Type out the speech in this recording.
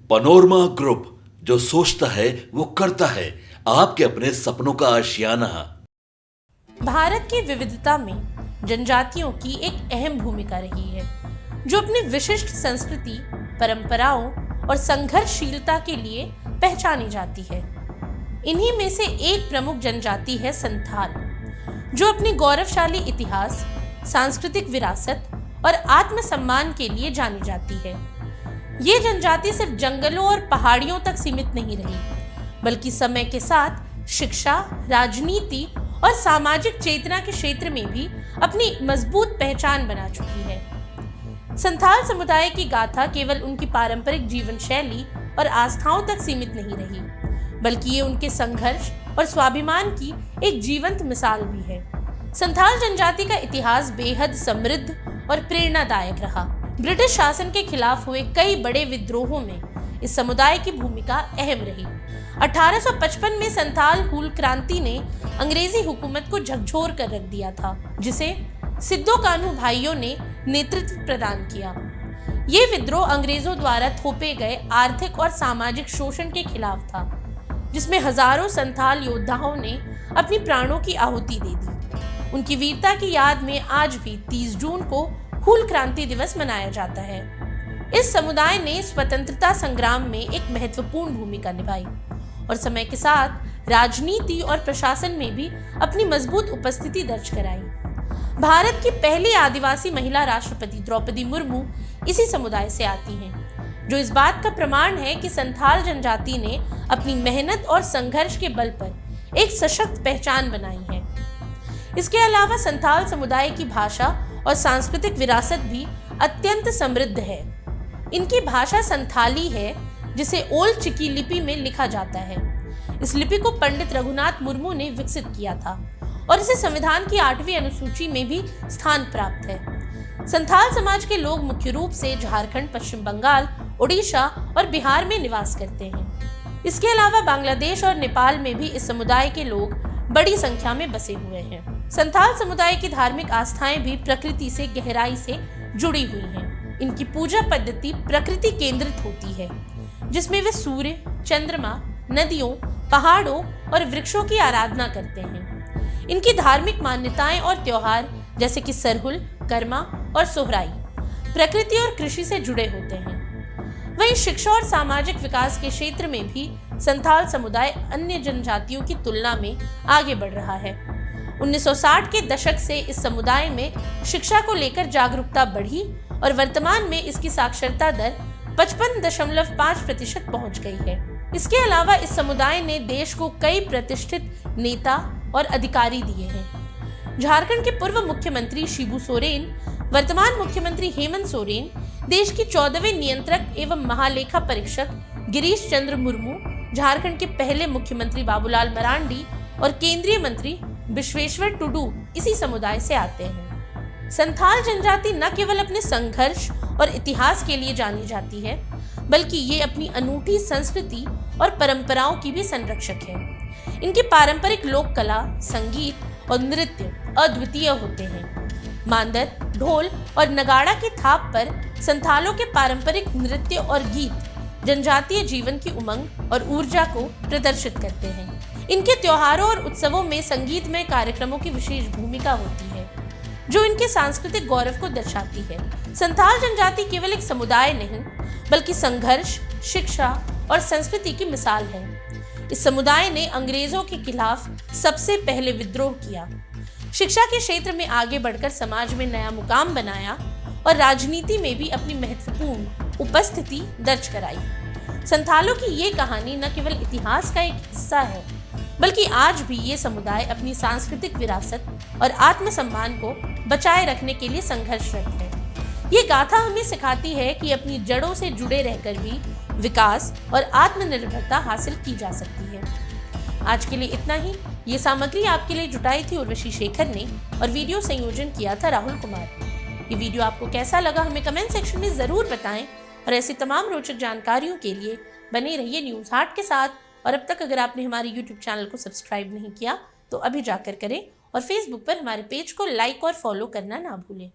Panorama group, जो सोचता है वो करता है। आपके अपने सपनों का आशियाना। भारत की विविधता में जनजातियों की एक अहम भूमिका रही है, जो अपनी विशिष्ट संस्कृति, परंपराओं और संघर्षशीलता के लिए पहचानी जाती है। इन्हीं में से एक प्रमुख जनजाति है संथाल, जो अपनी गौरवशाली इतिहास, सांस्कृतिक विरासत और आत्मसम्मान के लिए जानी जाती है। ये जनजाति सिर्फ जंगलों और पहाड़ियों तक सीमित नहीं रही, बल्कि समय के साथ शिक्षा, राजनीति और सामाजिक चेतना के क्षेत्र में भी अपनी मजबूत पहचान बना चुकी है। संथाल समुदाय की गाथा केवल उनकी पारंपरिक जीवन शैली और आस्थाओं तक सीमित नहीं रही, बल्कि ये उनके संघर्ष और स्वाभिमान की एक जीवंत मिसाल भी है। संथाल जनजाति का इतिहास बेहद समृद्ध और प्रेरणादायक रहा। ब्रिटिश शासन के खिलाफ हुए कई बड़े विद्रोहों में इस समुदाय की भूमिका अहम रही। 1855 में संथाल हूल क्रांति ने अंग्रेजी हुकूमत को झकझोर कर रख दिया था, जिसे सिद्धो कान्हू भाइयों ने नेतृत्व प्रदान किया। ये विद्रोह अंग्रेजों द्वारा थोपे गए आर्थिक और सामाजिक शोषण के खिलाफ था, जिसमें हजारों संथाल योद्धाओं ने अपनी प्राणों की आहुति दे दी। उनकी वीरता की याद में आज भी 30 जून को हूल क्रांति दिवस मनाया जाता है। इस समुदाय ने स्वतंत्रता संग्राम में एक महत्वपूर्ण भूमिका निभाई और समय के साथ राजनीति और प्रशासन में भी अपनी मजबूत उपस्थिति दर्ज कराई। भारत की पहली आदिवासी महिला राष्ट्रपति द्रौपदी मुर्मू इसी समुदाय से आती हैं, जो इस बात का प्रमाण है कि संथाल जनजाति ने अपनी मेहनत और संघर्ष के बल पर एक सशक्त पहचान बनाई है। इसके अलावा संथाल समुदाय की भाषा और सांस्कृतिक विरासत भी अत्यंत समृद्ध है। इनकी भाषा संथाली है, जिसे ओल चिकी लिपि में लिखा जाता है। इस लिपि को पंडित रघुनाथ मुर्मू ने विकसित किया था और इसे संविधान की 8वीं अनुसूची में भी स्थान प्राप्त है। संथाल समाज के लोग मुख्य रूप से झारखंड, पश्चिम बंगाल, उड़ीसा और बिहार में निवास करते हैं। इसके अलावा बांग्लादेश और नेपाल में भी इस समुदाय के लोग बड़ी संख्या में बसे हुए हैं। संथाल समुदाय की धार्मिक आस्थाएं भी प्रकृति से गहराई से जुड़ी हुई हैं। इनकी पूजा पद्धति प्रकृति केंद्रित होती है, जिसमें वे सूर्य, चंद्रमा, नदियों, पहाड़ों और वृक्षों की आराधना करते हैं। इनकी धार्मिक मान्यताएं और त्योहार जैसे कि सरहुल, कर्मा और सोहराई प्रकृति और कृषि से जुड़े होते हैं। वहीं शिक्षा और सामाजिक विकास के क्षेत्र में भी संथाल समुदाय अन्य जनजातियों की तुलना में आगे बढ़ रहा है। 1960 के दशक से इस समुदाय में शिक्षा को लेकर जागरूकता बढ़ी और वर्तमान में इसकी साक्षरता दर 55.5% पहुंच गई है। इसके अलावा इस समुदाय ने देश को कई प्रतिष्ठित नेता और अधिकारी दिए हैं। झारखंड के पूर्व मुख्यमंत्री शिबू सोरेन, वर्तमान मुख्यमंत्री हेमंत सोरेन, देश की 14वें नियंत्रक एवं महालेखा परीक्षक गिरीश चंद्र मुर्मू, झारखंड के पहले मुख्यमंत्री बाबूलाल मरांडी और केंद्रीय मंत्री विश्वेश्वर टुडू इसी समुदाय से आते हैं। संथाल जनजाति न केवल अपने संघर्ष और इतिहास के लिए जानी जाती है, बल्कि ये अपनी अनूठी संस्कृति और परंपराओं की भी संरक्षक है। इनकी पारंपरिक लोक कला, संगीत और नृत्य अद्वितीय होते हैं। मांदर, ढोल और नगाड़ा की थाप पर संथालों के पारंपरिक नृत्य और गीत जनजातीय जीवन की उमंग और ऊर्जा को प्रदर्शित करते हैं। इनके त्योहारों और उत्सवों में संगीतमय कार्यक्रमों की विशेष भूमिका होती है, जो इनके सांस्कृतिक गौरव को दर्शाती है। संथाल जनजाति केवल एक समुदाय नहीं, बल्कि संघर्ष, शिक्षा और संस्कृति की मिसाल है। इस समुदाय ने अंग्रेजों के खिलाफ सबसे पहले विद्रोह किया, शिक्षा के क्षेत्र में आगे बढ़कर समाज में नया मुकाम बनाया और राजनीति में भी अपनी महत्वपूर्ण उपस्थिति दर्ज कराई। संथालों की ये कहानी न केवल इतिहास का एक हिस्सा है, बल्कि आज भी ये समुदाय अपनी सांस्कृतिक विरासत और आत्मसम्मान को बचाए रखने के लिए संघर्षरत है। ये गाथा हमें सिखाती है कि अपनी जड़ों से जुड़े रहकर भी विकास और आत्मनिर्भरता हासिल की जा सकती है। आज के लिए इतना ही। ये सामग्री आपके लिए जुटाई थी उर्वशी शेखर ने और वीडियो संयोजन किया था राहुल कुमार ने। ये वीडियो आपको कैसा लगा हमें कमेंट सेक्शन में जरूर बताएं और ऐसी तमाम रोचक जानकारियों के लिए बने रहिए न्यूज़ हाट के साथ। और अब तक अगर आपने हमारे YouTube चैनल को सब्सक्राइब नहीं किया तो अभी जाकर करें और Facebook पर हमारे पेज को लाइक और फॉलो करना ना भूलें।